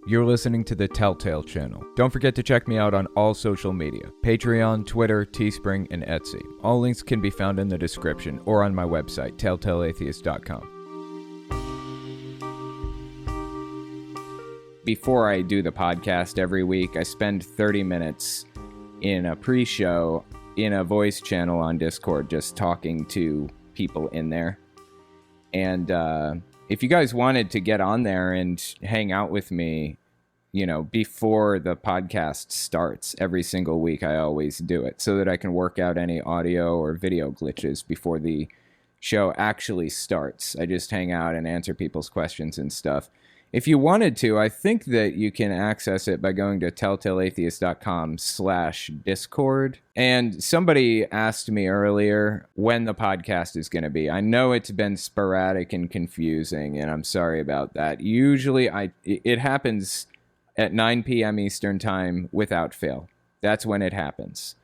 You're listening to the Telltale channel. Don't forget to check me out on all social media: Patreon, Twitter, Teespring, and Etsy. All links can be found in the description or on my website, telltaleatheist.com. Before I do the podcast every week, I spend 30 minutes in a pre-show in a voice channel on Discord just talking to people in there. And if you guys wanted to get on there and hang out with me, before the podcast starts every single week, I always do it so that I can work out any audio or video glitches before the show actually starts. I just hang out and answer people's questions and stuff. If you wanted to, I think that you can access it by going to telltaleatheist.com/Discord. And somebody asked me earlier when the podcast is going to be. I know it's been sporadic and confusing, and I'm sorry about that. Usually it happens at 9 p.m. Eastern time without fail. That's when it happens.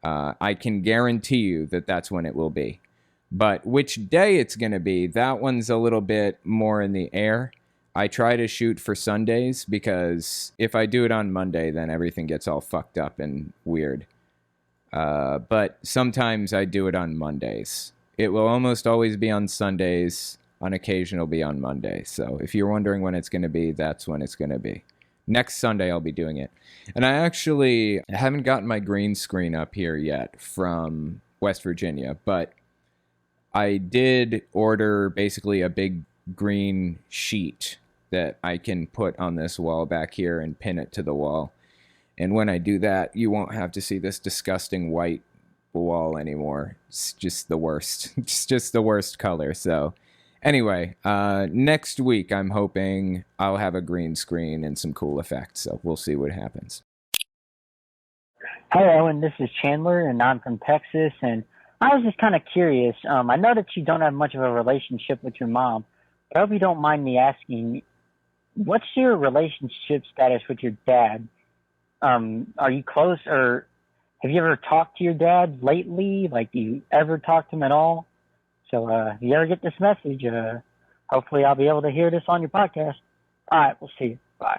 I can guarantee you that that's when it will be. But which day it's going to be, that one's a little bit more in the air. I try to shoot for Sundays because if I do it on Monday, then everything gets all fucked up and weird. But sometimes I do it on Mondays. It will almost always be on Sundays. On occasion, it'll be on Monday. So if you're wondering when it's going to be, that's when it's going to be. Next Sunday, I'll be doing it. And I actually haven't gotten my green screen up here yet from West Virginia, but I did order basically a big green sheet that I can put on this wall back here and pin it to the wall. And when I do that, you won't have to see this disgusting white wall anymore. It's just the worst. It's just the worst color. So anyway, next week I'm hoping I'll have a green screen and some cool effects. So we'll see what happens. Hi, Owen. This is Chandler, and I'm from Texas. And I was just kind of curious. I know that you don't have much of a relationship with your mom. I hope you don't mind me asking, what's your relationship status with your dad? Are you close, or have you ever talked to your dad lately? Like, do you ever talk to him at all? So if you ever get this message, hopefully I'll be able to hear this on your podcast. All right, we'll see you. Bye.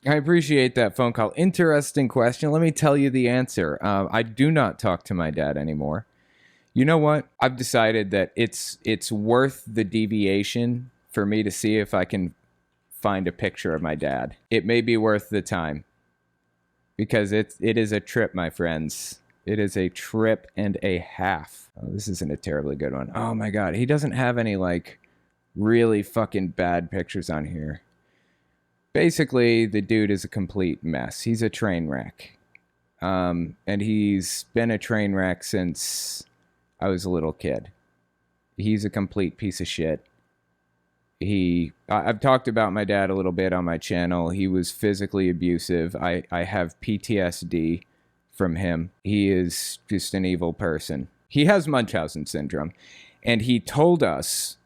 I appreciate that phone call. Interesting question. Let me tell you the answer. I do not talk to my dad anymore. You know what? I've decided that it's worth the deviation for me to see if I can find a picture of my dad. It may be worth the time because it is a trip, my friends. It is a trip and a half. Oh, this isn't a terribly good one. Oh my God. He doesn't have any really fucking bad pictures on here. Basically, the dude is a complete mess. He's a train wreck. And he's been a train wreck since I was a little kid. He's a complete piece of shit. I've talked about my dad a little bit on my channel. He was physically abusive. I have PTSD from him. He is just an evil person. He has Munchausen syndrome. And he told us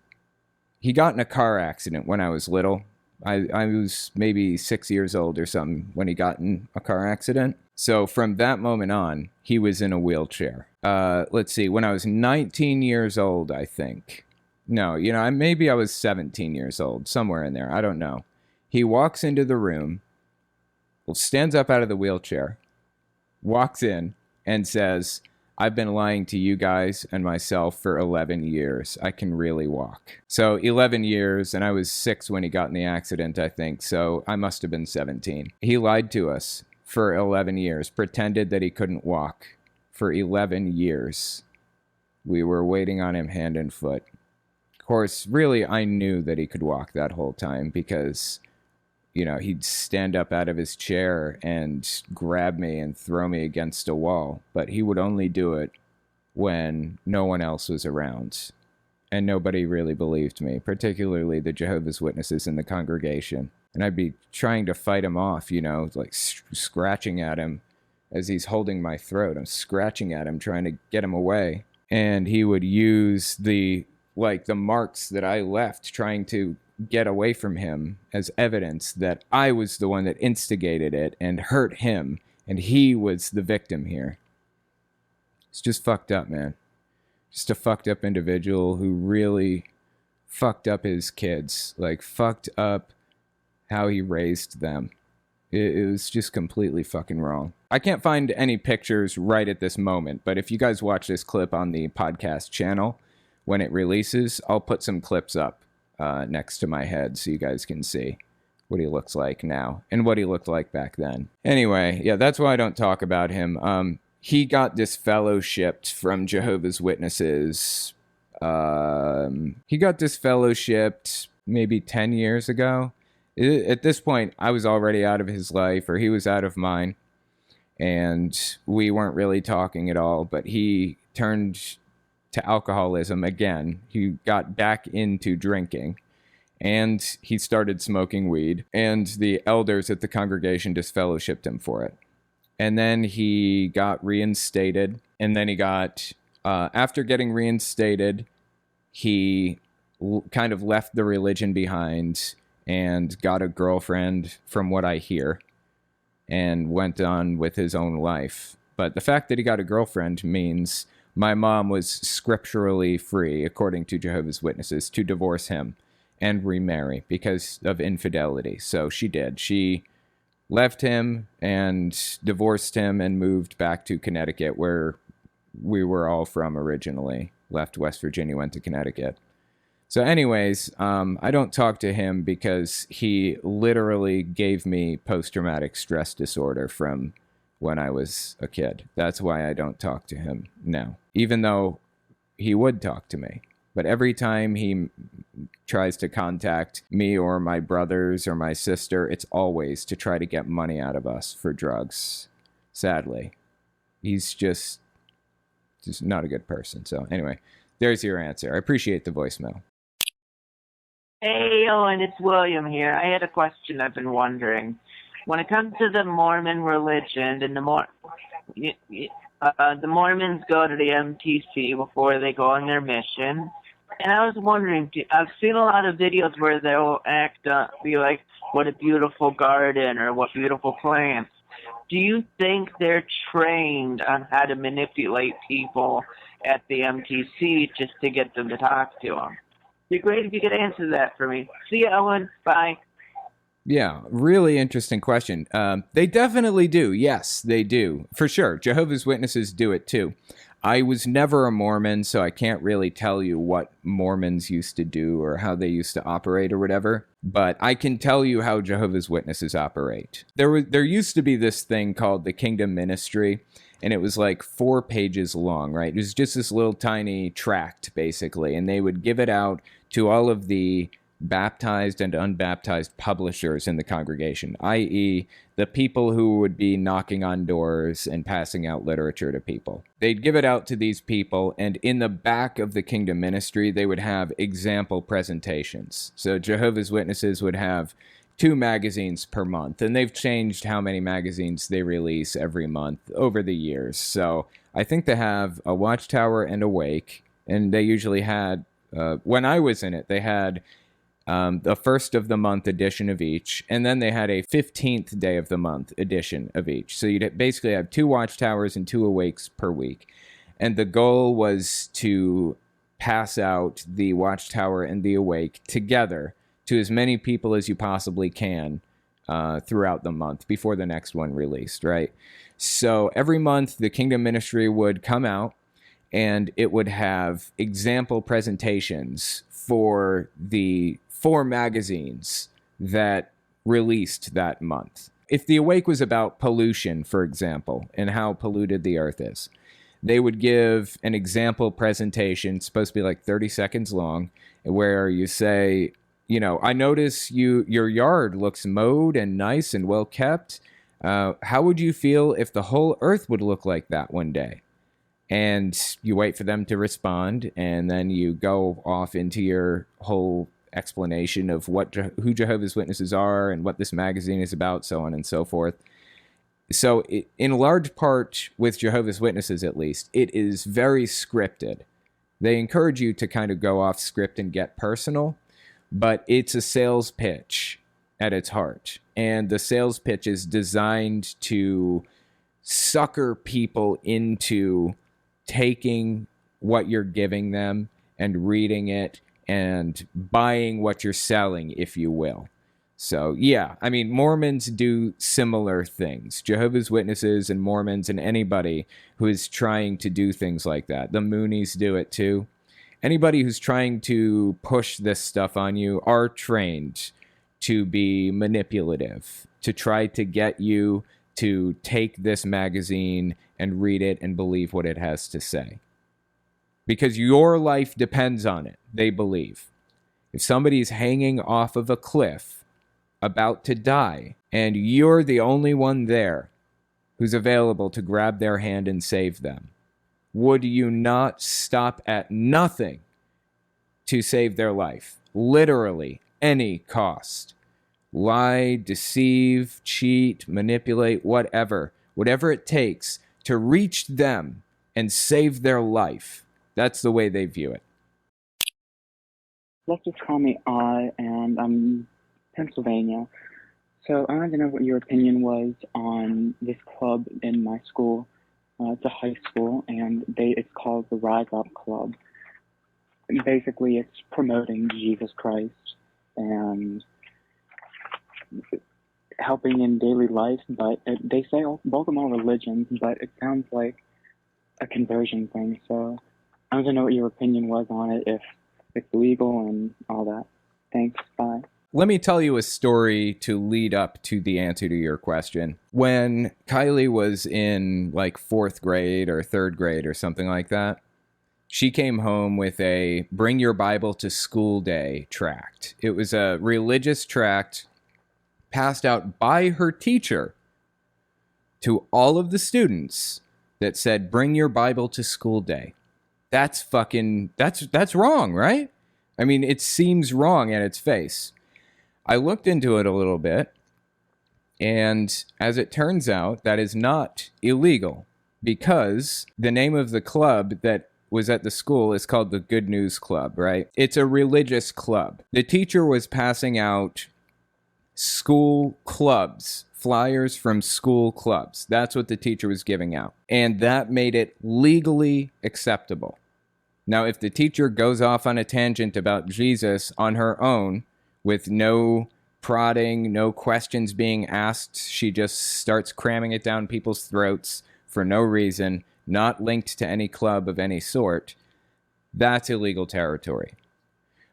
he got in a car accident when I was little. I was maybe 6 years old or something when he got in a car accident. So from that moment on, he was in a wheelchair. Let's see, when I was 19 years old, I think. No, maybe I was 17 years old, somewhere in there. I don't know. He walks into the room, stands up out of the wheelchair, walks in, and says, "I've been lying to you guys and myself for 11 years. I can really walk." So 11 years, and I was 6 when he got in the accident, I think. So I must have been 17. He lied to us for 11 years, pretended that he couldn't walk for 11 years. We were waiting on him hand and foot. Of course, really, I knew that he could walk that whole time because, he'd stand up out of his chair and grab me and throw me against a wall. But he would only do it when no one else was around. And nobody really believed me, particularly the Jehovah's Witnesses in the congregation. And I'd be trying to fight him off, scratching at him as he's holding my throat. I'm scratching at him, trying to get him away. And he would use the marks that I left trying to get away from him as evidence that I was the one that instigated it and hurt him, and he was the victim here. It's just fucked up, man. Just a fucked up individual who really fucked up his kids. Fucked up how he raised them. It was just completely fucking wrong. I can't find any pictures right at this moment, but if you guys watch this clip on the podcast channel, when it releases, I'll put some clips up next to my head so you guys can see what he looks like now and what he looked like back then. Anyway, yeah, that's why I don't talk about him. He got disfellowshipped from Jehovah's Witnesses. He got disfellowshipped maybe 10 years ago. At this point, I was already out of his life, or he was out of mine, and we weren't really talking at all, but he turned to alcoholism again. He got back into drinking, and he started smoking weed, and the elders at the congregation disfellowshipped him for it. And then he got reinstated, and then he got, after getting reinstated, he kind of left the religion behind and got a girlfriend, from what I hear, and went on with his own life. But the fact that he got a girlfriend means my mom was scripturally free, according to Jehovah's Witnesses, to divorce him and remarry because of infidelity. So she did. She left him and divorced him and moved back to Connecticut, where we were all from originally. Left West Virginia, went to Connecticut. So anyways, I don't talk to him because he literally gave me post-traumatic stress disorder from when I was a kid. That's why I don't talk to him now, even though he would talk to me. But every time he tries to contact me or my brothers or my sister, it's always to try to get money out of us for drugs, sadly. He's just not a good person. So anyway, there's your answer. I appreciate the voicemail. Hey, Owen, it's William here. I had a question I've been wondering. When it comes to the Mormon religion, and the Mormons go to the MTC before they go on their mission, and I was wondering, I've seen a lot of videos where they'll be like, what a beautiful garden, or what beautiful plants. Do you think they're trained on how to manipulate people at the MTC just to get them to talk to them? It'd be great if you could answer that for me. See you, Owen. Bye. Yeah, really interesting question. They definitely do. Yes, they do. For sure. Jehovah's Witnesses do it too. I was never a Mormon, so I can't really tell you what Mormons used to do or how they used to operate or whatever. But I can tell you how Jehovah's Witnesses operate. There used to be this thing called the Kingdom Ministry, and it was like 4 pages long, right? It was just this little tiny tract, basically, and they would give it out to all of the baptized and unbaptized publishers in the congregation, i.e., the people who would be knocking on doors and passing out literature to people. They'd give it out to these people, and in the back of the Kingdom Ministry, they would have example presentations. So Jehovah's Witnesses would have 2 magazines per month, and they've changed how many magazines they release every month over the years. So I think they have a Watchtower and Awake, and they usually had, when I was in it, they had the first of the month edition of each, and then they had a 15th day of the month edition of each. So you'd basically have 2 Watchtowers and 2 Awakes per week. And the goal was to pass out the Watchtower and the Awake together to as many people as you possibly can throughout the month before the next one released, right? So every month the Kingdom Ministry would come out, and it would have example presentations for the 4 magazines that released that month. If the Awake was about pollution, for example, and how polluted the earth is, they would give an example presentation, supposed to be like 30 seconds long, where you say, you know, I notice your yard looks mowed and nice and well kept. How would you feel if the whole earth would look like that one day? And you wait for them to respond, and then you go off into your whole explanation of who Jehovah's Witnesses are and what this magazine is about, so on and so forth. So in large part, with Jehovah's Witnesses at least, it is very scripted. They encourage you to kind of go off script and get personal, but it's a sales pitch at its heart. And the sales pitch is designed to sucker people into taking what you're giving them and reading it and buying what you're selling, if you will. So, yeah, I mean, Mormons do similar things. Jehovah's Witnesses and Mormons and anybody who is trying to do things like that. The Moonies do it too. Anybody who's trying to push this stuff on you are trained to be manipulative, to try to get you to take this magazine and read it and believe what it has to say. Because your life depends on it, they believe. If somebody's hanging off of a cliff, about to die, and you're the only one there who's available to grab their hand and save them, would you not stop at nothing to save their life? Literally, any cost. Lie, deceive, cheat, manipulate, whatever it takes to reach them and save their life. That's the way they view it. Let's just call me I, and I'm Pennsylvania. So I wanted to know what your opinion was on this club in my school. It's a high school, and it's called the Rise Up Club. And basically, it's promoting Jesus Christ and helping in daily life, but they say both of them are religions, but it sounds like a conversion thing. So I wanted to know what your opinion was on it, if it's legal and all that. Thanks. Bye. Let me tell you a story to lead up to the answer to your question. When Kylie was in like 4th grade or 3rd grade or something like that, she came home with a Bring Your Bible to School Day tract. It was a religious tract passed out by her teacher to all of the students that said, Bring your Bible to school day. That's wrong, right? I mean, it seems wrong at its face. I looked into it a little bit, and as it turns out, that is not illegal, because the name of the club that was at the school is called the Good News Club, right? It's a religious club. The teacher was passing out school clubs, flyers from school clubs. That's what the teacher was giving out, and that made it legally acceptable. Now, if the teacher goes off on a tangent about Jesus on her own, with no prodding, no questions being asked, she just starts cramming it down people's throats for no reason, not linked to any club of any sort, that's illegal territory.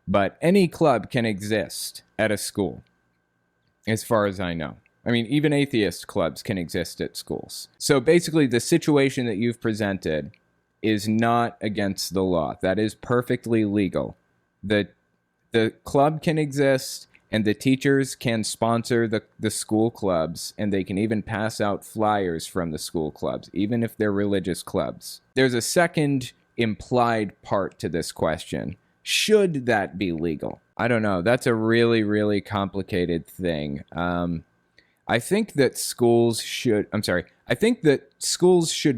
But any club can exist at a school, as far as I know. I mean, even atheist clubs can exist at schools. So basically, the situation that you've presented is not against the law. That is perfectly legal. The club can exist, and the teachers can sponsor the school clubs, and they can even pass out flyers from the school clubs, even if they're religious clubs. There's a second implied part to this question. Should that be legal? I don't know. That's a really, really complicated thing. I think that schools should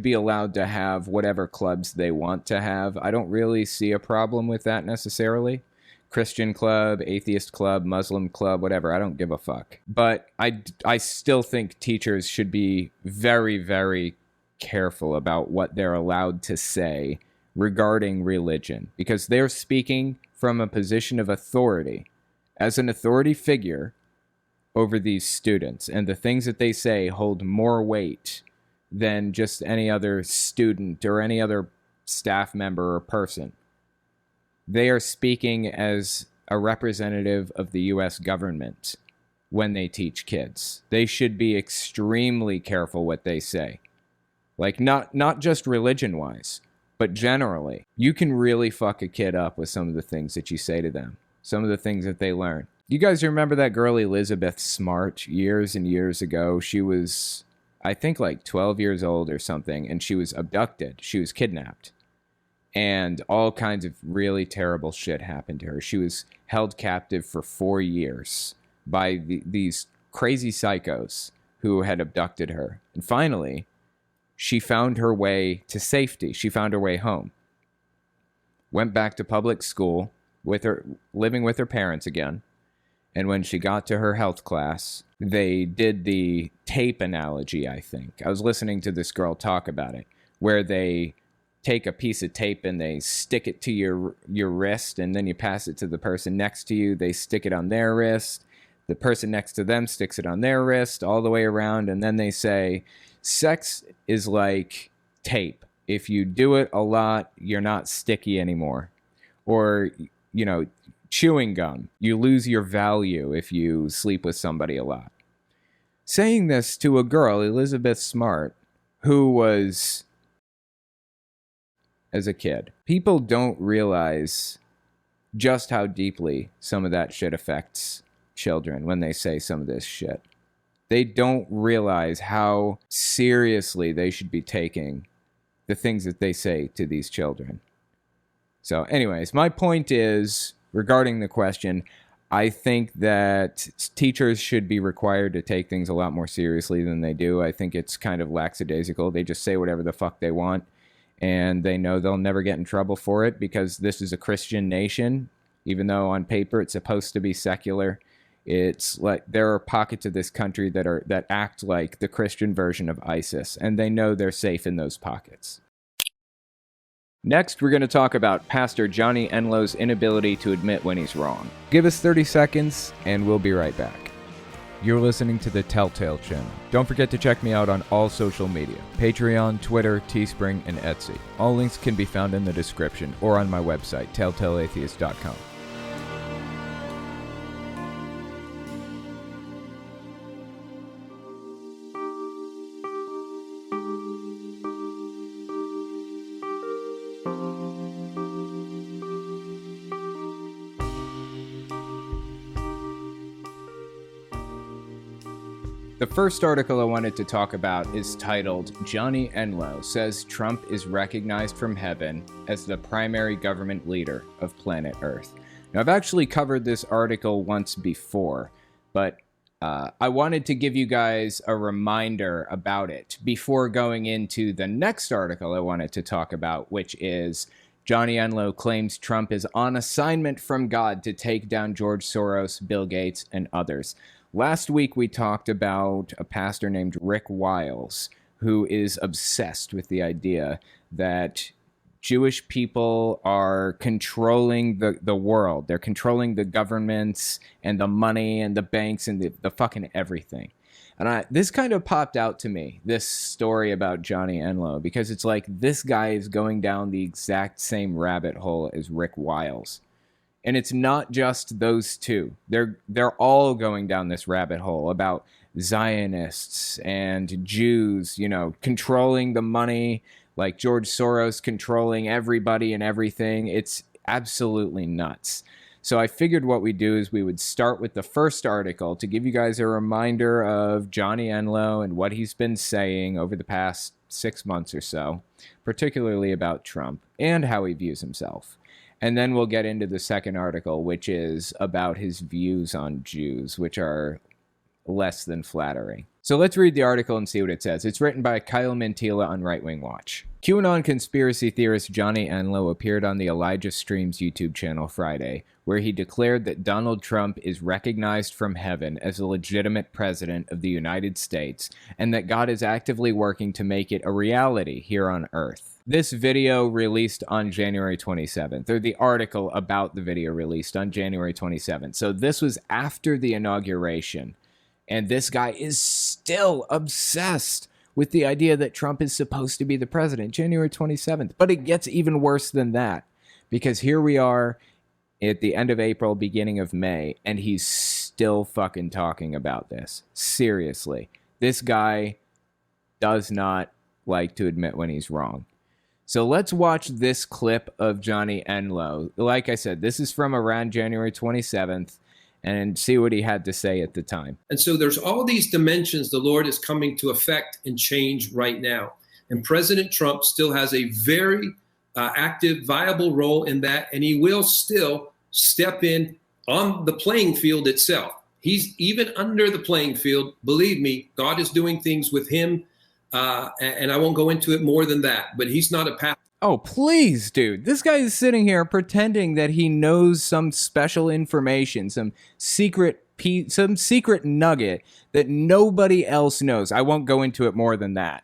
be allowed to have whatever clubs they want to have. I don't really see a problem with that necessarily. Christian club, atheist club, Muslim club, whatever. I don't give a fuck. But I still think teachers should be very, very careful about what they're allowed to say regarding religion, because they're speaking from a position of authority as an authority figure over these students, and the things that they say hold more weight than just any other student or any other staff member or person. They are speaking as a representative of the U.S. government when they teach kids. They should be extremely careful what they say. Like, not just religion-wise, but generally. You can really fuck a kid up with some of the things that you say to them, some of the things that they learn. You guys remember that girl Elizabeth Smart years and years ago? She was, I think, like 12 years old or something, and she was abducted. She was kidnapped. And all kinds of really terrible shit happened to her. She was held captive for 4 years by these crazy psychos who had abducted her. And finally, she found her way to safety. She found her way home. Went back to public school, living with her parents again. And when she got to her health class, they did the tape analogy, I think. I was listening to this girl talk about it, where they take a piece of tape and they stick it to your wrist, and then you pass it to the person next to you. They stick it on their wrist. The person next to them sticks it on their wrist all the way around, and then they say, sex is like tape. If you do it a lot, you're not sticky anymore. Or, you know, chewing gum. You lose your value if you sleep with somebody a lot. Saying this to a girl, Elizabeth Smart, who was, as a kid. People don't realize just how deeply some of that shit affects children when they say some of this shit. They don't realize how seriously they should be taking the things that they say to these children. So anyways, my point is, regarding the question, I think that teachers should be required to take things a lot more seriously than they do. I think it's kind of lackadaisical. They just say whatever the fuck they want, and they know they'll never get in trouble for it because this is a Christian nation. Even though on paper it's supposed to be secular, it's like there are pockets of this country that act like the Christian version of ISIS, and they know they're safe in those pockets. Next, we're going to talk about Pastor Johnny Enlow's inability to admit when he's wrong. Give us 30 seconds, and we'll be right back. You're listening to the Telltale Channel. Don't forget to check me out on all social media: Patreon, Twitter, Teespring, and Etsy. All links can be found in the description or on my website, telltaleatheist.com. The first article I wanted to talk about is titled, Johnny Enlow Says Trump is Recognized from Heaven as the Primary Government Leader of Planet Earth. Now, I've actually covered this article once before, but I wanted to give you guys a reminder about it before going into the next article I wanted to talk about, which is Johnny Enlow claims Trump is on assignment from God to take down George Soros, Bill Gates, and others. Last week, we talked about a pastor named Rick Wiles, who is obsessed with the idea that Jewish people are controlling the world. They're controlling the governments and the money and the banks and the fucking everything. And this kind of popped out to me, this story about Johnny Enlow, because it's like this guy is going down the exact same rabbit hole as Rick Wiles. And it's not just those two. They're all going down this rabbit hole about Zionists and Jews, you know, controlling the money, like George Soros controlling everybody and everything. It's absolutely nuts. So I figured what we'd do is we would start with the first article to give you guys a reminder of Johnny Enlow and what he's been saying over the past 6 months or so, particularly about Trump and how he views himself. And then we'll get into the second article, which is about his views on Jews, which are less than flattering. So let's read the article and see what it says. It's written by Kyle Mantilla on Right Wing Watch. QAnon conspiracy theorist Johnny Enlow appeared on the Elijah Streams YouTube channel Friday, where he declared that Donald Trump is recognized from heaven as a legitimate president of the United States, and that God is actively working to make it a reality here on Earth. This video released on January 27th, or the article about the video released on January 27th. So this was after the inauguration, and this guy is still obsessed with the idea that Trump is supposed to be the president, January 27th. But it gets even worse than that, because here we are at the end of April, beginning of May, and he's still fucking talking about this. Seriously. This guy does not like to admit when he's wrong. So let's watch this clip of Johnny Enlow. Like I said, this is from around January 27th, and see what he had to say at the time. And so there's all these dimensions the Lord is coming to affect and change right now. And President Trump still has a very active, viable role in that, and he will still step in on the playing field itself. He's even under the playing field. Believe me, God is doing things with him. And I won't go into it more than that, but he's not a pastor. Oh, please, dude. This guy is sitting here pretending that he knows some special information, some secret nugget that nobody else knows. I won't go into it more than that.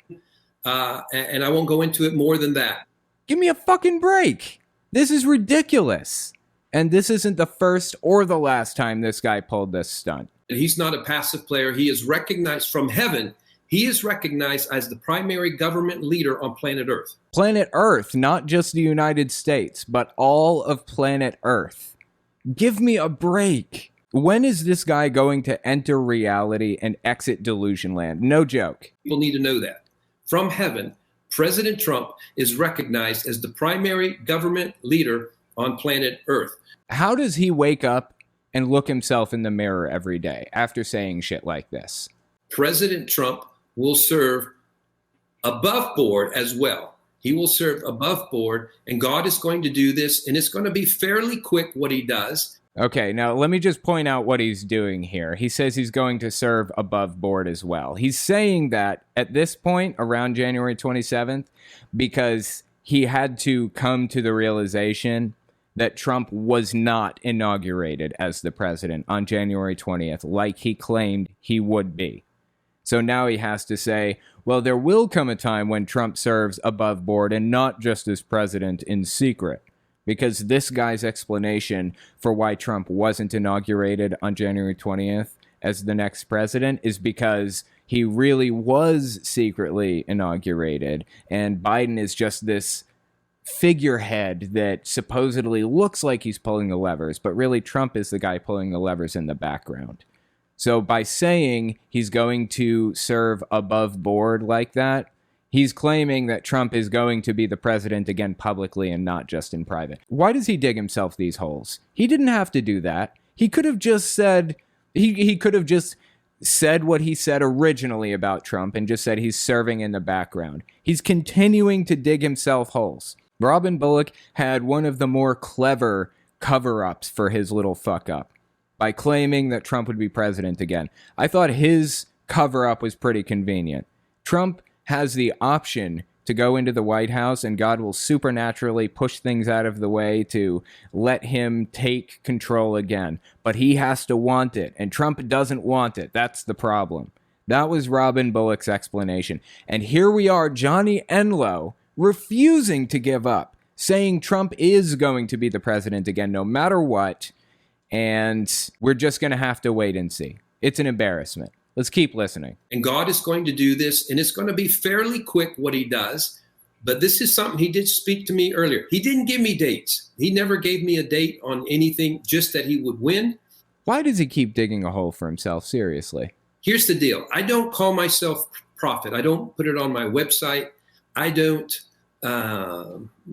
And I won't go into it more than that. Give me a fucking break. This is ridiculous. And this isn't the first or the last time this guy pulled this stunt. And he's not a passive player. He is recognized from heaven. He is recognized as the primary government leader on planet Earth. Planet Earth, not just the United States, but all of planet Earth. Give me a break. When is this guy going to enter reality and exit delusion land? No joke. People need to know that. From heaven, President Trump is recognized as the primary government leader on planet Earth. How does he wake up and look himself in the mirror every day after saying shit like this? President Trump will serve above board as well. He will serve above board, and God is going to do this, and it's going to be fairly quick what he does. Okay, now let me just point out what he's doing here. He says he's going to serve above board as well. He's saying that at this point, around January 27th, because he had to come to the realization that Trump was not inaugurated as the president on January 20th, like he claimed he would be. So now he has to say, well, there will come a time when Trump serves above board and not just as president in secret. Because this guy's explanation for why Trump wasn't inaugurated on January 20th as the next president is because he really was secretly inaugurated, and Biden is just this figurehead that supposedly looks like he's pulling the levers, but really Trump is the guy pulling the levers in the background. So by saying he's going to serve above board like that, he's claiming that Trump is going to be the president again publicly and not just in private. Why does he dig himself these holes? He didn't have to do that. He could have just said, he could have just said what he said originally about Trump and just said he's serving in the background. He's continuing to dig himself holes. Robin Bullock had one of the more clever cover-ups for his little fuck-up by claiming that Trump would be president again. I thought his cover-up was pretty convenient. Trump has the option to go into the White House and God will supernaturally push things out of the way to let him take control again. But he has to want it, and Trump doesn't want it. That's the problem. That was Robin Bullock's explanation. And here we are, Johnny Enlow, refusing to give up, saying Trump is going to be the president again no matter what, and we're just going to have to wait and see. It's an embarrassment. Let's keep listening. And God is going to do this, and it's going to be fairly quick what he does. But this is something he did speak to me earlier. He didn't give me dates. He never gave me a date on anything, just that he would win. Why does he keep digging a hole for himself? Seriously. Here's the deal. I don't call myself prophet. I don't put it on my website. I don't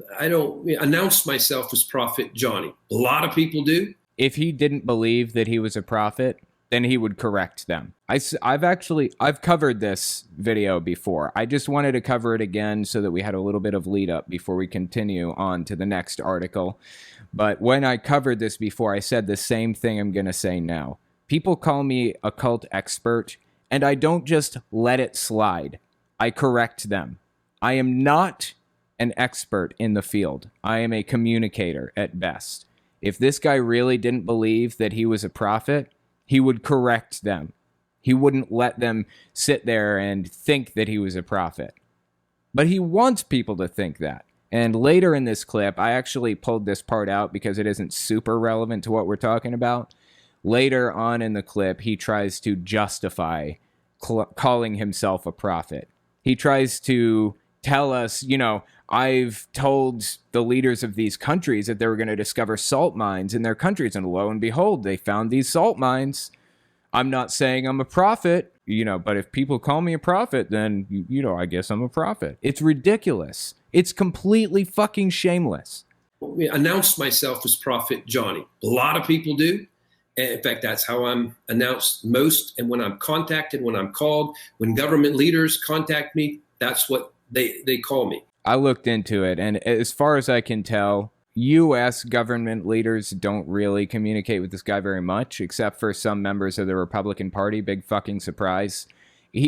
announce myself as Prophet Johnny. A lot of people do. If he didn't believe that he was a prophet, then he would correct them. I've covered this video before. I just wanted to cover it again so that we had a little bit of lead up before we continue on to the next article. But when I covered this before, I said the same thing I'm going to say now. People call me a cult expert, and I don't just let it slide. I correct them. I am not an expert in the field. I am a communicator at best. If this guy really didn't believe that he was a prophet, he would correct them. He wouldn't let them sit there and think that he was a prophet. But he wants people to think that. And later in this clip, I actually pulled this part out because it isn't super relevant to what we're talking about. Later on in the clip, he tries to justify calling himself a prophet. He tries to tell us, I've told the leaders of these countries that they were going to discover salt mines in their countries, and lo and behold, they found these salt mines. I'm not saying I'm a prophet, but if people call me a prophet, then, I guess I'm a prophet. It's ridiculous. It's completely fucking shameless. I announced myself as Prophet Johnny. A lot of people do. In fact, that's how I'm announced most. And when I'm contacted, when I'm called, when government leaders contact me, that's what they call me. I looked into it, and as far as I can tell, U.S. government leaders don't really communicate with this guy very much, except for some members of the Republican Party. Big fucking surprise.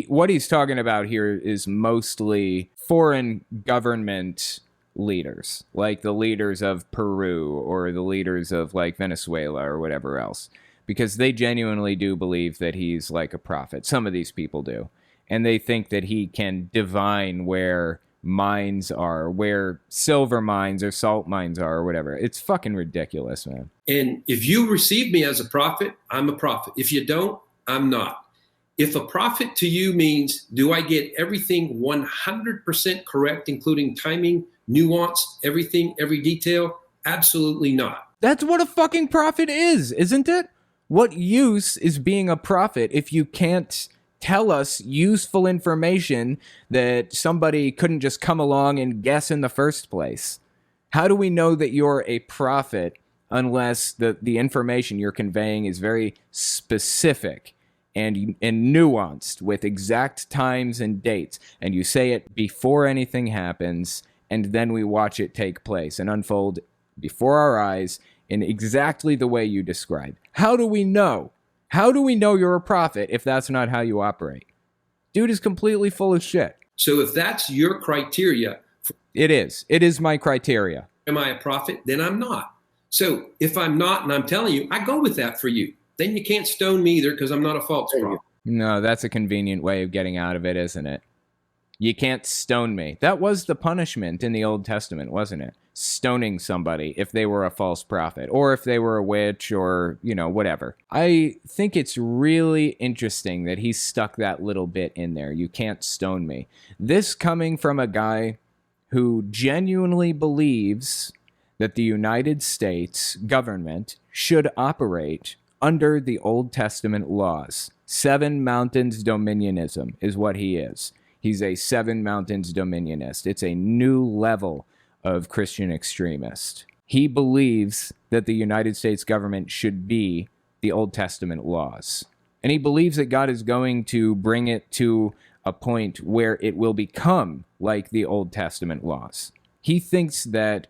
What he's talking about here is mostly foreign government leaders, like the leaders of Peru or the leaders of like Venezuela or whatever else, because they genuinely do believe that he's like a prophet. Some of these people do. And they think that he can divine where mines are, where silver mines or salt mines are or whatever. It's fucking ridiculous, man. And if you receive me as a prophet, I'm a prophet. If you don't, I'm not. If a prophet to you means, do I get everything 100% correct, including timing, nuance, everything, every detail? Absolutely not. That's what a fucking prophet is, isn't it? What use is being a prophet if you can't tell us useful information that somebody couldn't just come along and guess in the first place? How do we know that you're a prophet unless the information you're conveying is very specific and nuanced with exact times and dates, and you say it before anything happens, and then we watch it take place and unfold before our eyes in exactly the way you described? How do we know? How do we know you're a prophet if that's not how you operate? Dude is completely full of shit. So if that's your criteria, It is. It is my criteria. am I a prophet? Then I'm not. So if I'm not, and I'm telling you, I go with that for you. Then you can't stone me either because I'm not a false prophet. No, that's a convenient way of getting out of it, isn't it? You can't stone me. That was the punishment in the Old Testament, wasn't it? Stoning somebody if they were a false prophet or if they were a witch or, whatever. I think it's really interesting that he stuck that little bit in there. You can't stone me. This coming from a guy who genuinely believes that the United States government should operate under the Old Testament laws. Seven Mountains Dominionism is what he is. He's a Seven Mountains Dominionist. It's a new level of Christian extremist. He believes that the United States government should be the Old Testament laws. And he believes that God is going to bring it to a point where it will become like the Old Testament laws. He thinks that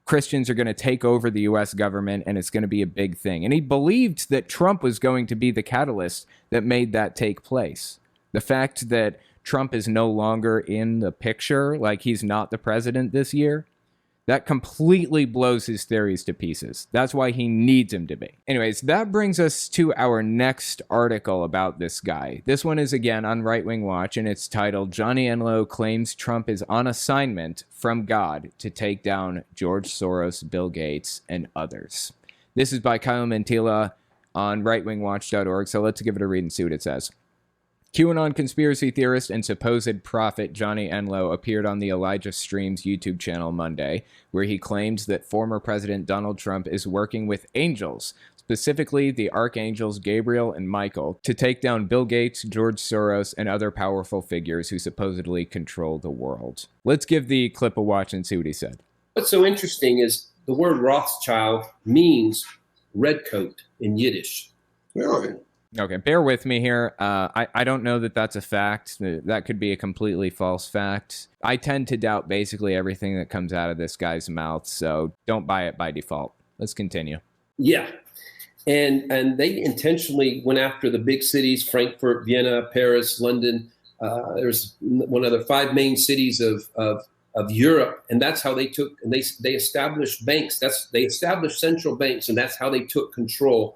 Christians are going to take over the U.S. government and it's going to be a big thing. And he believed that Trump was going to be the catalyst that made that take place. The fact that Trump is no longer in the picture, like he's not the president this year, that completely blows his theories to pieces. That's why he needs him to be. Anyways, that brings us to our next article about this guy. This one is again on Right Wing Watch, and it's titled, Johnny Enlow Claims Trump is on assignment from God to take down George Soros, Bill Gates, and others. This is by Kyle Mantilla on rightwingwatch.org, so let's give it a read and see what it says. QAnon conspiracy theorist and supposed prophet Johnny Enlow appeared on the Elijah Streams YouTube channel Monday, where he claims that former President Donald Trump is working with angels, specifically the archangels Gabriel and Michael, to take down Bill Gates, George Soros, and other powerful figures who supposedly control the world. Let's give the clip a watch and see what he said. What's so interesting is the word Rothschild means redcoat in Yiddish. Really? Okay, bear with me here. I don't know that that's a fact. That could be a completely false fact. I tend to doubt basically everything that comes out of this guy's mouth, so don't buy it by default. Let's continue. Yeah. And they intentionally went after the big cities, Frankfurt, Vienna, Paris, London. There's one of the five main cities of Europe, and that's how they took, and they established banks. They established central banks, and that's how they took control.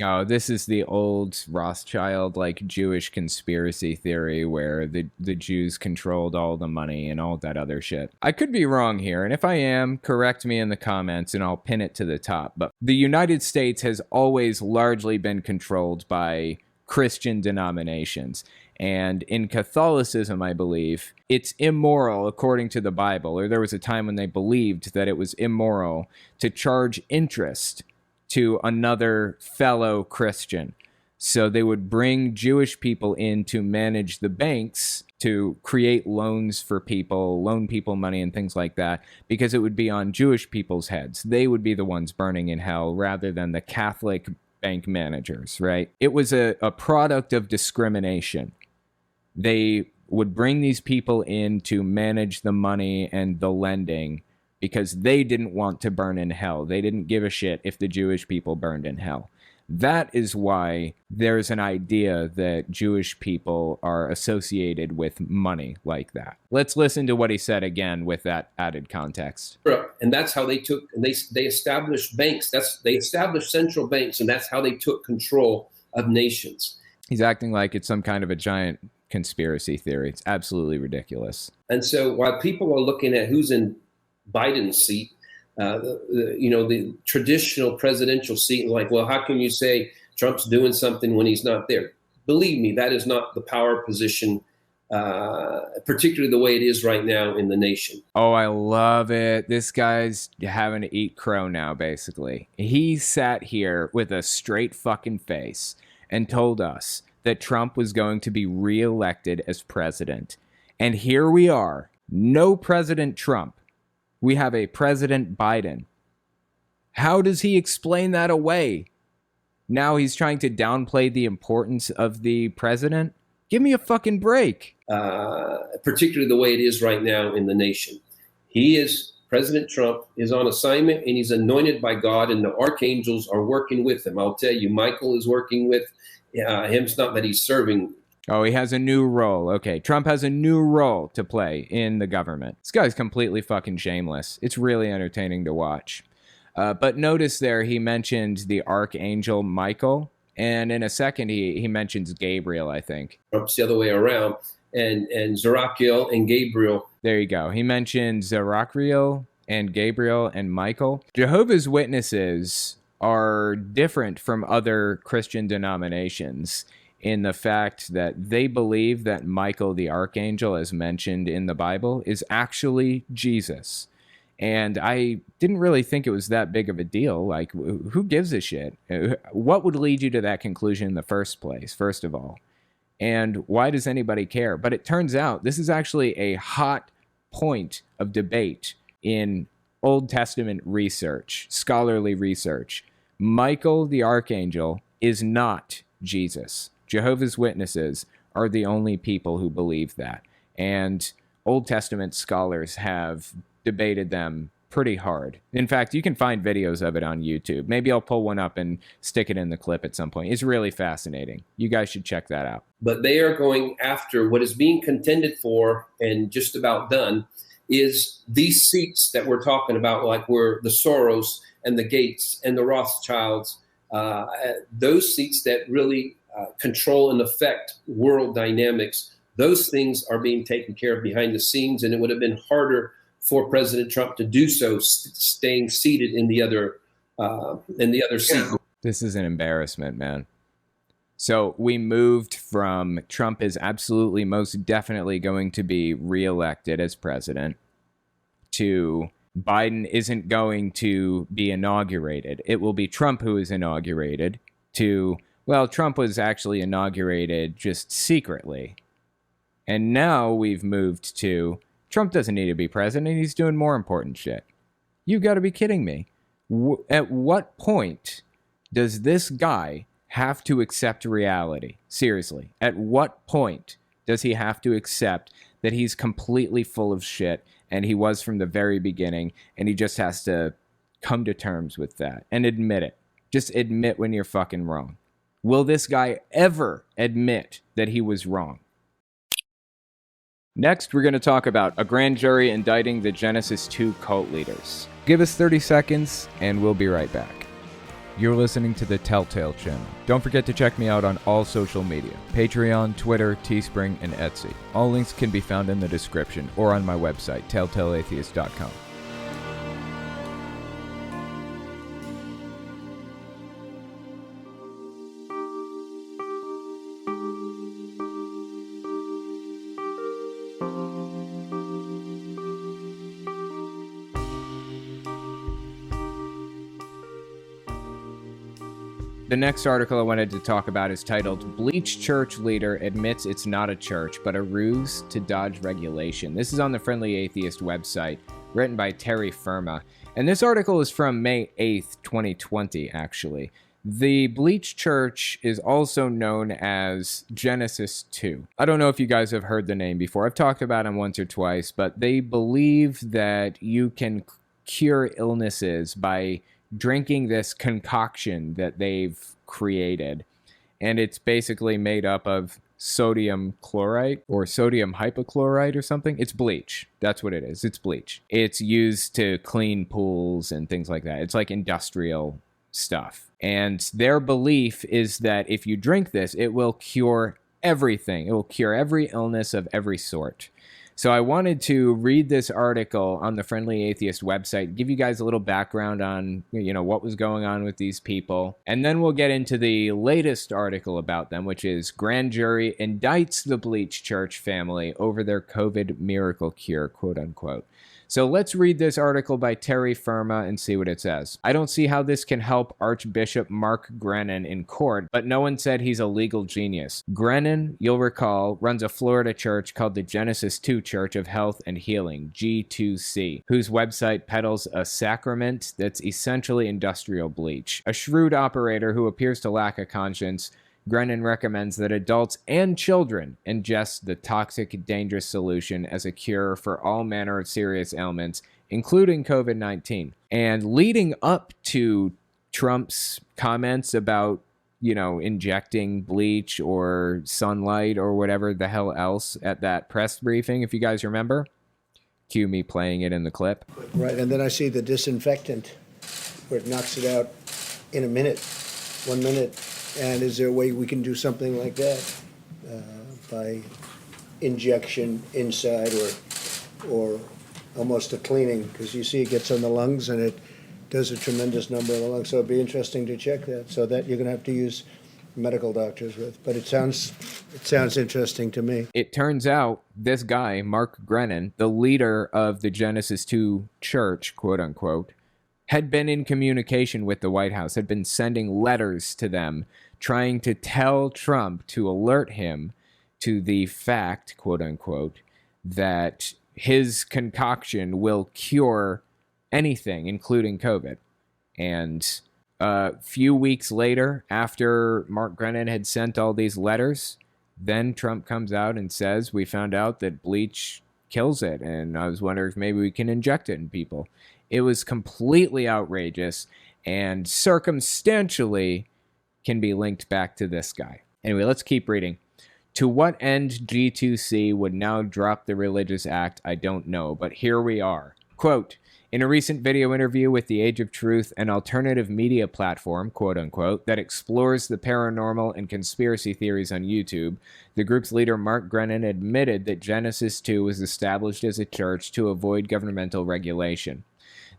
Oh, this is the old Rothschild, like Jewish conspiracy theory where the Jews controlled all the money and all that other shit. I could be wrong here, and if I am, correct me in the comments and I'll pin it to the top. But the United States has always largely been controlled by Christian denominations. And in Catholicism, I believe, it's immoral, according to the Bible, or there was a time when they believed that it was immoral to charge interest to another fellow Christian. So they would bring Jewish people in to manage the banks, to create loans for people, loan people money and things like that, because it would be on Jewish people's heads. They would be the ones burning in hell rather than the Catholic bank managers, right? It was a product of discrimination. They would bring these people in to manage the money and the lending because they didn't want to burn in hell. They didn't give a shit if the Jewish people burned in hell. That is why there's an idea that Jewish people are associated with money like that. Let's listen to what he said again with that added context. And that's how they took, and they established banks. They established central banks, and that's how they took control of nations. He's acting like it's some kind of a giant conspiracy theory. It's absolutely ridiculous. And so while people are looking at who's in Biden's seat, the traditional presidential seat, like, well, how can you say Trump's doing something when he's not there? believe me, that is not the power position, particularly the way it is right now in the nation. Oh, I love it. This guy's having to eat crow now, basically. He sat here with a straight fucking face and told us that Trump was going to be reelected as president. And here we are. No President Trump. We have a President Biden. How does he explain that away? Now he's trying to downplay the importance of the president? Give me a fucking break. Particularly the way it is right now in the nation. President Trump is on assignment, and he's anointed by God, and the archangels are working with him. I'll tell you, Michael is working with him. It's not that he's serving. Oh, he has a new role. Okay, Trump has a new role to play in the government. This guy's completely fucking shameless. It's really entertaining to watch. But notice there he mentioned the archangel Michael, and in a second he mentions Gabriel, I think. Trump's the other way around, and Zerachiel and Gabriel. There you go. He mentioned Zerachiel and Gabriel and Michael. Jehovah's Witnesses are different from other Christian denominations in the fact that they believe that Michael the archangel, as mentioned in the Bible, is actually Jesus. And I didn't really think it was that big of a deal. Like, who gives a shit? What would lead you to that conclusion in the first place, first of all? And why does anybody care? But it turns out this is actually a hot point of debate in Old Testament research, scholarly research. Michael the archangel is not Jesus. Jehovah's Witnesses are the only people who believe that. And Old Testament scholars have debated them pretty hard. In fact, you can find videos of it on YouTube. Maybe I'll pull one up and stick it in the clip at some point. It's really fascinating. You guys should check that out. But they are going after what is being contended for and just about done is these seats that we're talking about, like where the Soros and the Gates and the Rothschilds, those seats that really control and affect world dynamics, those things are being taken care of behind the scenes, and it would have been harder for President Trump to do so, staying seated in the other seat. This is an embarrassment, man. So we moved from Trump is absolutely most definitely going to be reelected as president to Biden isn't going to be inaugurated. It will be Trump who is inaugurated to, well, Trump was actually inaugurated just secretly. And now we've moved to Trump doesn't need to be president. He's doing more important shit. You got to be kidding me. At what point does this guy have to accept reality? Seriously, at what point does he have to accept that he's completely full of shit and he was from the very beginning, and he just has to come to terms with that and admit it? Just admit when you're fucking wrong. Will this guy ever admit that he was wrong? Next, we're going to talk about a grand jury indicting the Genesis 2 cult leaders. Give us 30 seconds, and we'll be right back. You're listening to the Telltale Channel. Don't forget to check me out on all social media: Patreon, Twitter, Teespring, and Etsy. All links can be found in the description or on my website, telltaleatheist.com. The next article I wanted to talk about is titled, Bleach Church Leader Admits It's Not a Church, but a Ruse to Dodge Regulation. This is on the Friendly Atheist website, written by Terry Firma. And this article is from May 8th, 2020, actually. The Bleach Church is also known as Genesis 2. I don't know if you guys have heard the name before. I've talked about them once or twice, but they believe that you can cure illnesses by drinking this concoction that they've created. And it's basically made up of sodium chloride or sodium hypochlorite or something. It's bleach. That's what it is. It's bleach. It's used to clean pools and things like that. It's like industrial stuff. And their belief is that if you drink this, it will cure everything. It will cure every illness of every sort. So I wanted to read this article on the Friendly Atheist website, give you guys a little background on, what was going on with these people. And then we'll get into the latest article about them, which is Grand Jury Indicts the Bleach Church Family Over Their COVID Miracle Cure, quote unquote. So let's read this article by Terry Firma and see what it says. I don't see how this can help Archbishop Mark Grennan in court, but no one said he's a legal genius. Grennan, you'll recall, runs a Florida church called the Genesis 2 Church of Health and Healing, G2C, whose website peddles a sacrament that's essentially industrial bleach. A shrewd operator who appears to lack a conscience, Grennan recommends that adults and children ingest the toxic, dangerous solution as a cure for all manner of serious ailments, including COVID-19. And leading up to Trump's comments about, injecting bleach or sunlight or whatever the hell else at that press briefing, if you guys remember, cue me playing it in the clip. Right, and then I see the disinfectant where it knocks it out in a minute, 1 minute. And is there a way we can do something like that by injection inside or almost a cleaning? Because you see it gets on the lungs and it does a tremendous number of the lungs. So it'd be interesting to check that. So that you're going to have to use medical doctors with. But it sounds interesting to me. It turns out this guy, Mark Grennan, the leader of the Genesis 2 Church, quote unquote, had been in communication with the White House, had been sending letters to them, trying to tell Trump to alert him to the fact, quote unquote, that his concoction will cure anything, including COVID. And a few weeks later, after Mark Grennan had sent all these letters, then Trump comes out and says, we found out that bleach kills it, and I was wondering if maybe we can inject it in people. It was completely outrageous and circumstantially can be linked back to this guy. Anyway, let's keep reading. To what end G2C would now drop the religious act, I don't know, but here we are. Quote, in a recent video interview with the Age of Truth, an alternative media platform, quote unquote, that explores the paranormal and conspiracy theories on YouTube, the group's leader Mark Grennan admitted that Genesis 2 was established as a church to avoid governmental regulation.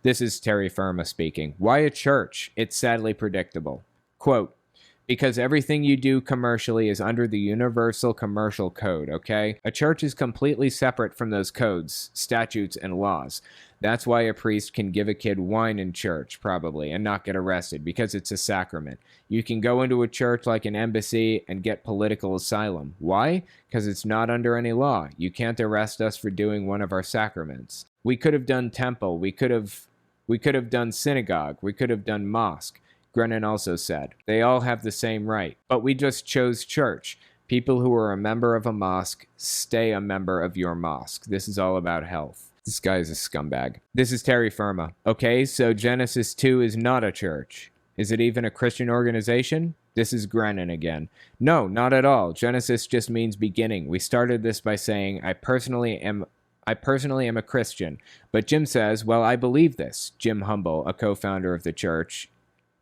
This is Terry Firma speaking. Why a church? It's sadly predictable. Quote, because everything you do commercially is under the Universal Commercial Code, okay? A church is completely separate from those codes, statutes, and laws. That's why a priest can give a kid wine in church, probably, and not get arrested, because it's a sacrament. You can go into a church like an embassy and get political asylum. Why? Because it's not under any law. You can't arrest us for doing one of our sacraments. We could have done temple. We could have done synagogue. We could have done mosque. Grennan also said, they all have the same right, but we just chose church. People who are a member of a mosque stay a member of your mosque. This is all about health. This guy is a scumbag. This is Terry Firma. Okay, so Genesis 2 is not a church. Is it even a Christian organization? This is Grennan again. No, not at all. Genesis just means beginning. We started this by saying, I personally am a Christian. But Jim says, well, I believe this. Jim Humble, a co-founder of the church,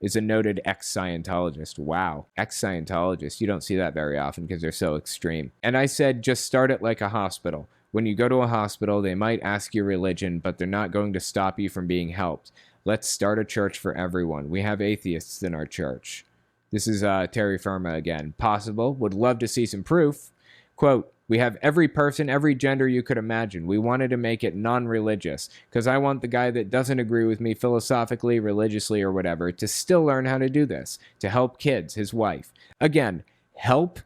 is a noted ex-Scientologist. Wow. Ex-Scientologist. You don't see that very often because they're so extreme. And I said, just start it like a hospital. When you go to a hospital, they might ask your religion, but they're not going to stop you from being helped. Let's start a church for everyone. We have atheists in our church. This is Terry Firma again. Possible. Would love to see some proof. Quote, we have every person, every gender you could imagine. We wanted to make it non-religious because I want the guy that doesn't agree with me philosophically, religiously, or whatever to still learn how to do this, to help kids, his wife. Again, help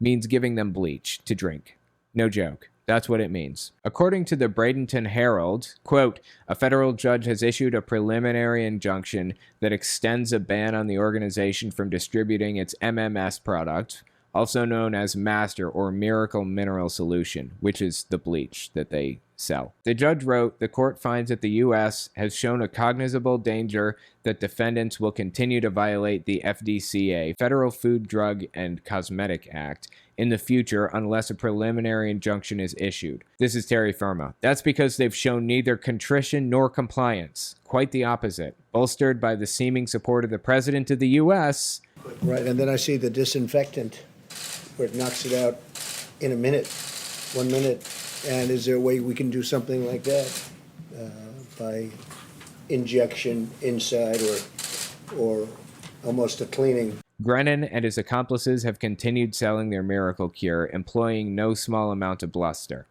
means giving them bleach to drink. No joke. That's what it means. According to the Bradenton Herald, quote, a federal judge has issued a preliminary injunction that extends a ban on the organization from distributing its MMS product, also known as Master or Miracle Mineral Solution, which is the bleach that they sell. The judge wrote, the court finds that the U.S. has shown a cognizable danger that defendants will continue to violate the FDCA, Federal Food, Drug, and Cosmetic Act, in the future unless a preliminary injunction is issued. This is Terry Firma. That's because they've shown neither contrition nor compliance. Quite the opposite. Bolstered by the seeming support of the President of the U.S. Right, and then I see the disinfectant where it knocks it out in a minute, 1 minute. And is there a way we can do something like that by injection inside or almost a cleaning? Grennan and his accomplices have continued selling their miracle cure, employing no small amount of bluster.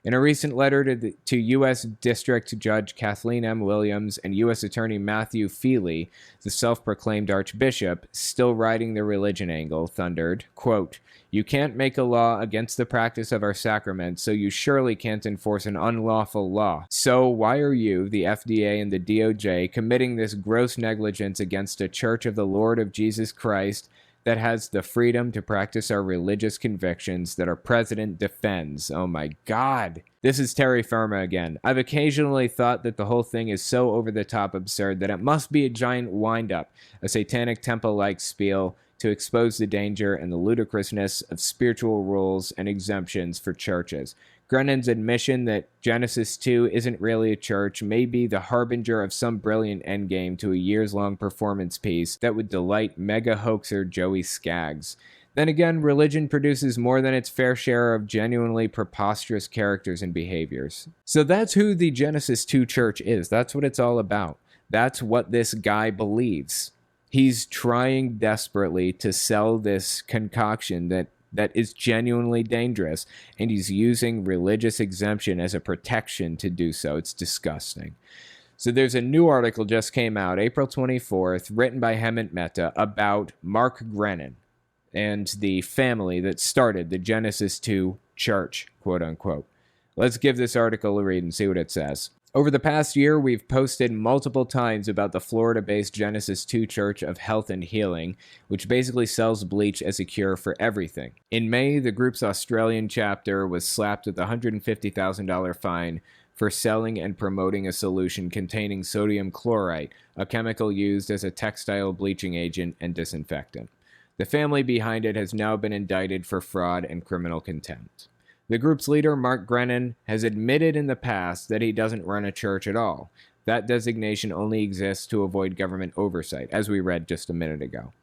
In a recent letter to U.S. District Judge Kathleen M. Williams and U.S. Attorney Matthew Feely, the self-proclaimed archbishop, still riding the religion angle, thundered, quote, "You can't make a law against the practice of our sacraments, so you surely can't enforce an unlawful law. So why are you, the FDA and the DOJ, committing this gross negligence against a church of the Lord of Jesus Christ that has the freedom to practice our religious convictions that our president defends?" Oh my God. This is terra firma again. I've occasionally thought that the whole thing is so over-the-top absurd that it must be a giant wind-up, a satanic temple-like spiel to expose the danger and the ludicrousness of spiritual rules and exemptions for churches. Grennan's admission that Genesis 2 isn't really a church may be the harbinger of some brilliant endgame to a years-long performance piece that would delight mega-hoaxer Joey Skaggs. Then again, religion produces more than its fair share of genuinely preposterous characters and behaviors. So that's who the Genesis 2 church is. That's what it's all about. That's what this guy believes. He's trying desperately to sell this concoction that is genuinely dangerous, and he's using religious exemption as a protection to do so. It's disgusting. So there's a new article just came out, April 24th, written by Hemant Mehta about Mark Grennan and the family that started the Genesis 2 church, quote unquote. Let's give this article a read and see what it says. Over the past year, we've posted multiple times about the Florida-based Genesis 2 Church of Health and Healing, which basically sells bleach as a cure for everything. In May, the group's Australian chapter was slapped with a $150,000 fine for selling and promoting a solution containing sodium chlorite, a chemical used as a textile bleaching agent and disinfectant. The family behind it has now been indicted for fraud and criminal contempt. The group's leader, Mark Grennan, has admitted in the past that he doesn't run a church at all. That designation only exists to avoid government oversight, as we read just a minute ago.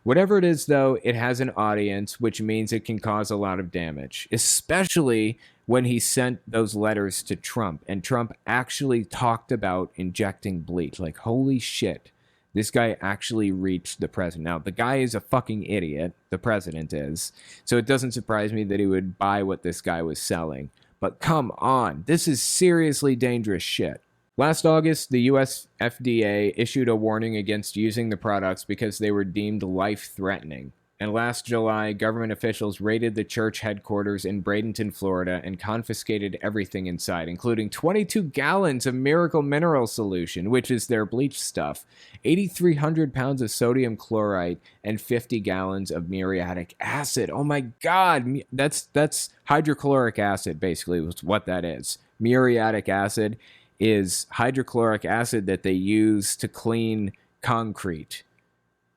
Whatever it is, though, it has an audience, which means it can cause a lot of damage, especially when he sent those letters to Trump, and Trump actually talked about injecting bleach. Like, holy shit. This guy actually reached the president. Now, the guy is a fucking idiot. The president is. So it doesn't surprise me that he would buy what this guy was selling. But come on. This is seriously dangerous shit. Last August, the US FDA issued a warning against using the products because they were deemed life-threatening. And last July, government officials raided the church headquarters in Bradenton, Florida, and confiscated everything inside, including 22 gallons of Miracle Mineral Solution, which is their bleach stuff, 8,300 pounds of sodium chloride, and 50 gallons of muriatic acid. Oh my God, that's hydrochloric acid, basically, is what that is. Muriatic acid is hydrochloric acid that they use to clean concrete.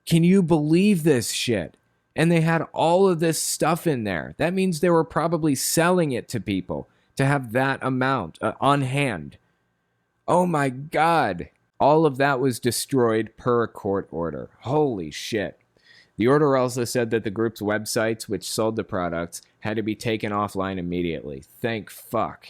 Can you believe this shit? And they had all of this stuff in there. That means they were probably selling it to people to have that amount on hand. Oh my God. All of that was destroyed per a court order. Holy shit. The order also said that the group's websites, which sold the products, had to be taken offline immediately. Thank fuck.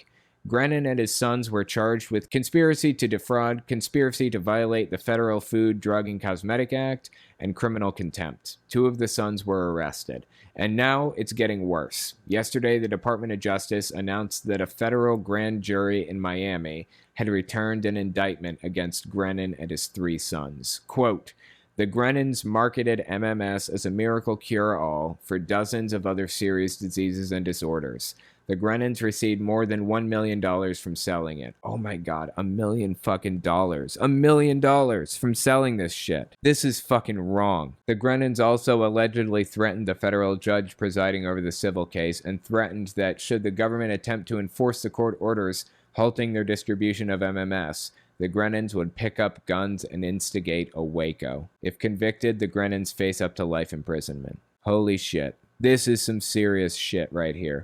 Grennan and his sons were charged with conspiracy to defraud, conspiracy to violate the Federal Food, Drug, and Cosmetic Act, and criminal contempt. 2 of the sons were arrested. And now it's getting worse. Yesterday, the Department of Justice announced that a federal grand jury in Miami had returned an indictment against Grennan and his 3 sons. Quote, "The Grennans marketed MMS as a miracle cure-all for dozens of other serious diseases and disorders. The Grennans received more than $1 million from selling it." Oh my God, $1 million fucking dollars. $1 million from selling this shit. This is fucking wrong. The Grennans also allegedly threatened the federal judge presiding over the civil case and threatened that should the government attempt to enforce the court orders halting their distribution of MMS, the Grennans would pick up guns and instigate a Waco. If convicted, the Grennans face up to life imprisonment. Holy shit. This is some serious shit right here.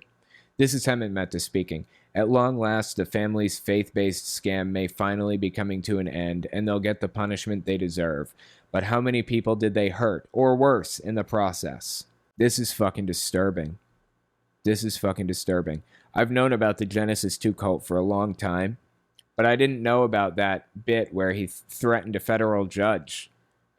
This is Hemant Mehta speaking. At long last, the family's faith-based scam may finally be coming to an end, and they'll get the punishment they deserve. But how many people did they hurt, or worse, in the process? This is fucking disturbing. This is fucking disturbing. I've known about the Genesis 2 cult for a long time, but I didn't know about that bit where he threatened a federal judge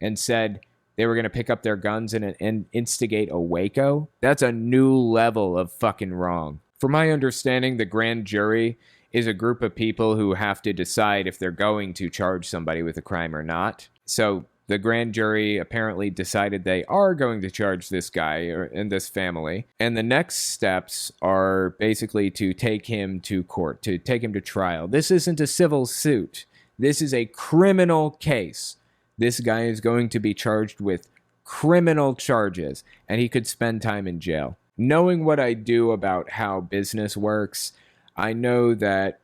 and said they were going to pick up their guns and instigate a Waco. That's a new level of fucking wrong. From my understanding, the grand jury is a group of people who have to decide if they're going to charge somebody with a crime or not. So the grand jury apparently decided they are going to charge this guy and this family. And the next steps are basically to take him to court, to take him to trial. This isn't a civil suit. This is a criminal case. This guy is going to be charged with criminal charges, and he could spend time in jail. Knowing what I do about how business works, I know that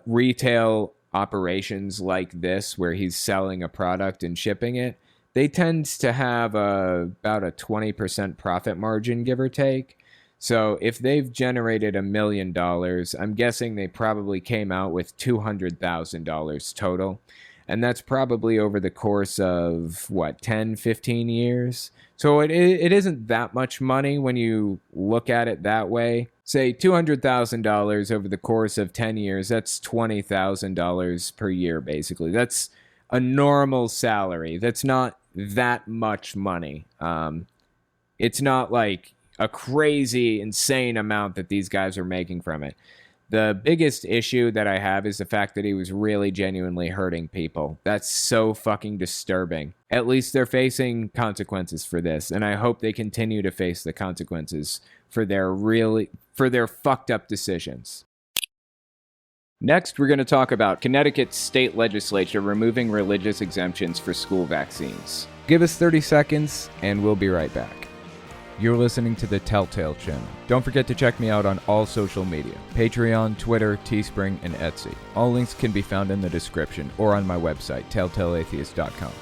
retail operations like this, where he's selling a product and shipping it, they tend to have about a 20% profit margin, give or take. So if they've generated $1 million, I'm guessing they probably came out with $200,000 total. And that's probably over the course of, 10, 15 years? So it isn't that much money when you look at it that way. Say $200,000 over the course of 10 years, that's $20,000 per year, basically. That's a normal salary. That's not that much money. It's not like a crazy, insane amount that these guys are making from it. The biggest issue that I have is the fact that he was really genuinely hurting people. That's so fucking disturbing. At least they're facing consequences for this, and I hope they continue to face the consequences for their fucked up decisions. Next, we're going to talk about Connecticut's state legislature removing religious exemptions for school vaccines. Give us 30 seconds, and we'll be right back. You're listening to the Telltale Channel. Don't forget to check me out on all social media: Patreon, Twitter, Teespring, and Etsy. All links can be found in the description or on my website, telltaleatheist.com.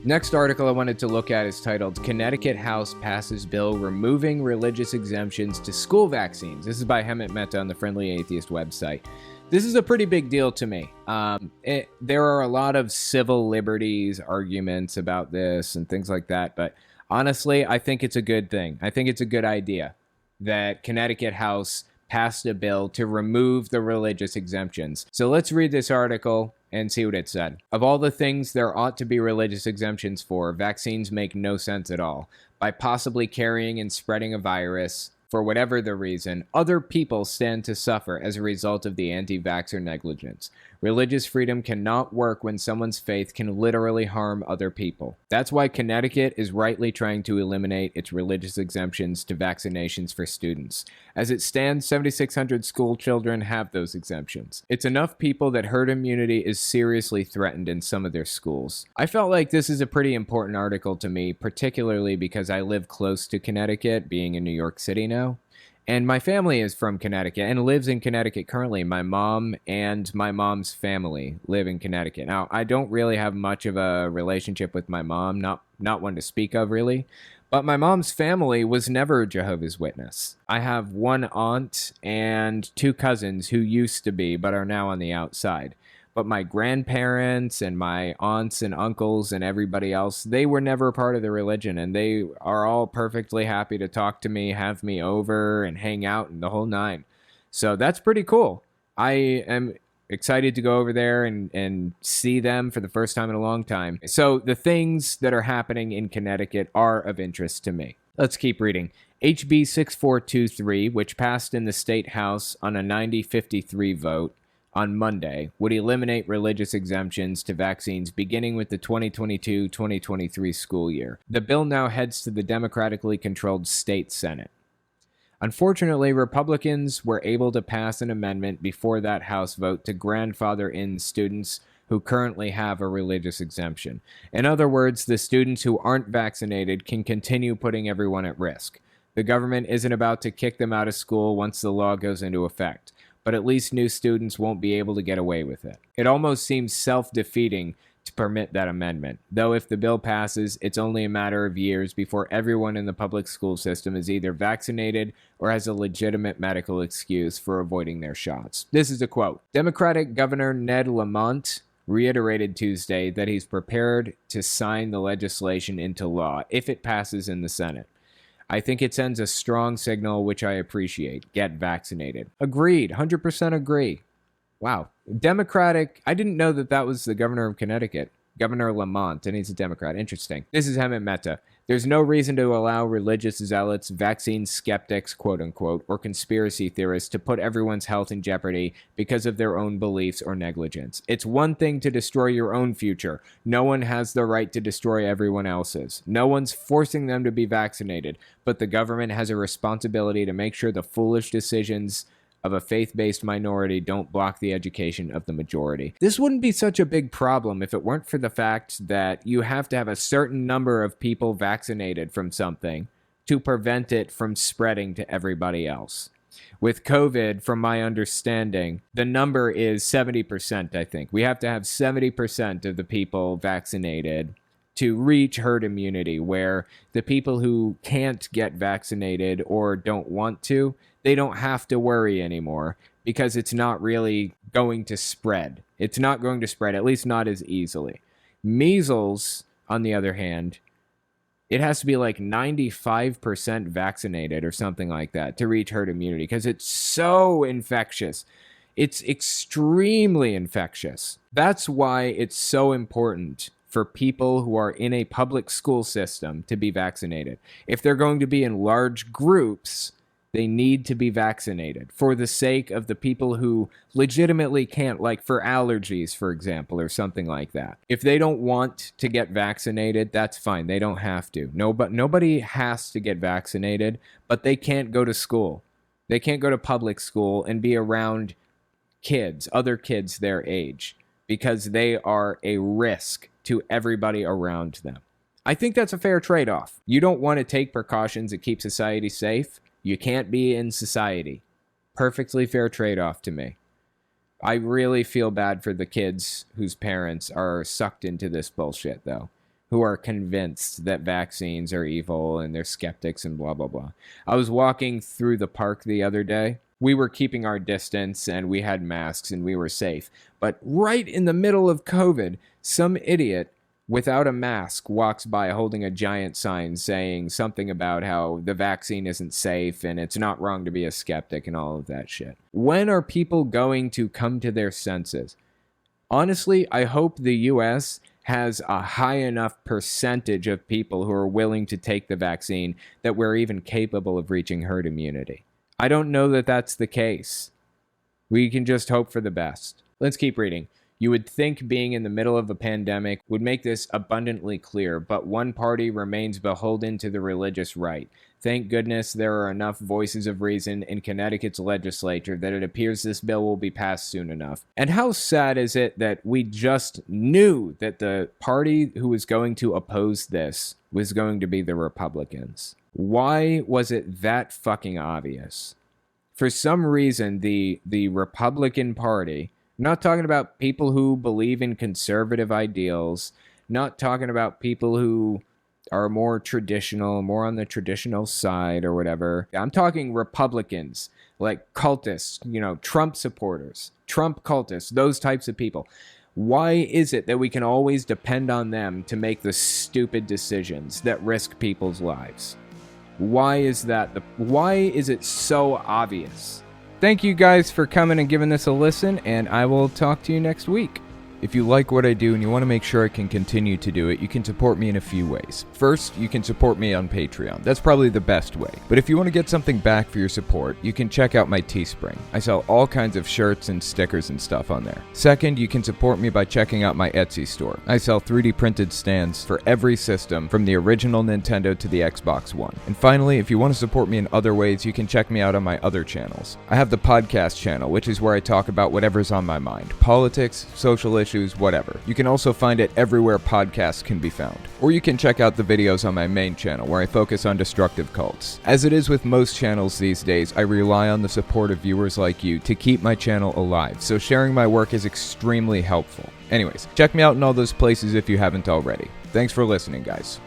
Next article I wanted to look at is titled, Connecticut House Passes Bill Removing Religious Exemptions to School Vaccines. This is by Hemant Mehta on the Friendly Atheist website. This is a pretty big deal to me. There are a lot of civil liberties arguments about this and things like that, but honestly, I think it's a good thing. I think it's a good idea that Connecticut House passed a bill to remove the religious exemptions. So let's read this article and see what it said. Of all the things there ought to be religious exemptions for, vaccines make no sense at all. By possibly carrying and spreading a virus, for whatever the reason, other people stand to suffer as a result of the anti-vaxxer negligence. Religious freedom cannot work when someone's faith can literally harm other people. That's why Connecticut is rightly trying to eliminate its religious exemptions to vaccinations for students. As it stands, 7,600 school children have those exemptions. It's enough people that herd immunity is seriously threatened in some of their schools. I felt like this is a pretty important article to me, particularly because I live close to Connecticut, being in New York City now. And my family is from Connecticut and lives in Connecticut currently. My mom and my mom's family live in Connecticut. Now, I don't really have much of a relationship with my mom, not one to speak of really. But my mom's family was never Jehovah's Witness. I have one aunt and two cousins who used to be, but are now on the outside. But my grandparents and my aunts and uncles and everybody else, they were never part of the religion, and they are all perfectly happy to talk to me, have me over, and hang out, and the whole nine. So that's pretty cool. I am excited to go over there and see them for the first time in a long time. So the things that are happening in Connecticut are of interest to me. Let's keep reading. HB 6423, which passed in the State House on a 90-53 vote, on Monday, would eliminate religious exemptions to vaccines beginning with the 2022-2023 school year. The bill now heads to the democratically controlled state Senate. Unfortunately, Republicans were able to pass an amendment before that House vote to grandfather in students who currently have a religious exemption. In other words, the students who aren't vaccinated can continue putting everyone at risk. The government isn't about to kick them out of school once the law goes into effect, but at least new students won't be able to get away with it. It almost seems self-defeating to permit that amendment. Though if the bill passes, it's only a matter of years before everyone in the public school system is either vaccinated or has a legitimate medical excuse for avoiding their shots. This is a quote. Democratic Governor Ned Lamont reiterated Tuesday that he's prepared to sign the legislation into law if it passes in the Senate. I think it sends a strong signal, which I appreciate. Get vaccinated. Agreed. 100% agree. Wow. Democratic. I didn't know that was the governor of Connecticut. Governor Lamont, and he's a Democrat. Interesting. This is Hemant Mehta. There's no reason to allow religious zealots, vaccine skeptics, quote unquote, or conspiracy theorists to put everyone's health in jeopardy because of their own beliefs or negligence. It's one thing to destroy your own future. No one has the right to destroy everyone else's. No one's forcing them to be vaccinated, but the government has a responsibility to make sure the foolish decisions of a faith-based minority don't block the education of the majority. This wouldn't be such a big problem if it weren't for the fact that you have to have a certain number of people vaccinated from something to prevent it from spreading to everybody else. With COVID, from my understanding, the number is 70%, I think. We have to have 70% of the people vaccinated to reach herd immunity, where the people who can't get vaccinated or don't want to, they don't have to worry anymore because it's not really going to spread. It's not going to spread, at least not as easily. Measles, on the other hand, it has to be like 95% vaccinated or something like that to reach herd immunity because it's so infectious. It's extremely infectious. That's why it's so important for people who are in a public school system to be vaccinated. If they're going to be in large groups, they need to be vaccinated for the sake of the people who legitimately can't, like for allergies, for example, or something like that. If they don't want to get vaccinated, that's fine. They don't have to. Nobody has to get vaccinated, but they can't go to school. They can't go to public school and be around kids, other kids their age, because they are a risk to everybody around them. I think that's a fair trade-off. You don't want to take precautions that keep society safe. You can't be in society. Perfectly fair trade-off to me. I really feel bad for the kids whose parents are sucked into this bullshit, though, who are convinced that vaccines are evil and they're skeptics and blah, blah, blah. I was walking through the park the other day. We were keeping our distance and we had masks and we were safe. But right in the middle of COVID, some idiot without a mask walks by holding a giant sign saying something about how the vaccine isn't safe and it's not wrong to be a skeptic and all of that shit. When are people going to come to their senses? Honestly, I hope the US has a high enough percentage of people who are willing to take the vaccine that we're even capable of reaching herd immunity. I don't know that that's the case. We can just hope for the best. Let's keep reading. You would think being in the middle of a pandemic would make this abundantly clear, but one party remains beholden to the religious right. Thank goodness there are enough voices of reason in Connecticut's legislature that it appears this bill will be passed soon enough. And how sad is it that we just knew that the party who was going to oppose this was going to be the Republicans? Why was it that fucking obvious? For some reason, the Republican Party... I'm not talking about people who believe in conservative ideals, not talking about people who are more traditional, more on the traditional side or whatever. I'm talking Republicans, like cultists, Trump supporters, Trump cultists, those types of people. Why is it that we can always depend on them to make the stupid decisions that risk people's lives? Why is that? Why is it so obvious? Thank you guys for coming and giving this a listen, and I will talk to you next week. If you like what I do and you want to make sure I can continue to do it, you can support me in a few ways. First, you can support me on Patreon. That's probably the best way. But if you want to get something back for your support, you can check out my Teespring. I sell all kinds of shirts and stickers and stuff on there. Second, you can support me by checking out my Etsy store. I sell 3D printed stands for every system, from the original Nintendo to the Xbox One. And finally, if you want to support me in other ways, you can check me out on my other channels. I have the podcast channel, which is where I talk about whatever's on my mind. Politics, social issues, issues, whatever. You can also find it everywhere podcasts can be found. Or you can check out the videos on my main channel where I focus on destructive cults. As it is with most channels these days, I rely on the support of viewers like you to keep my channel alive, so sharing my work is extremely helpful. Anyways, check me out in all those places if you haven't already. Thanks for listening, guys.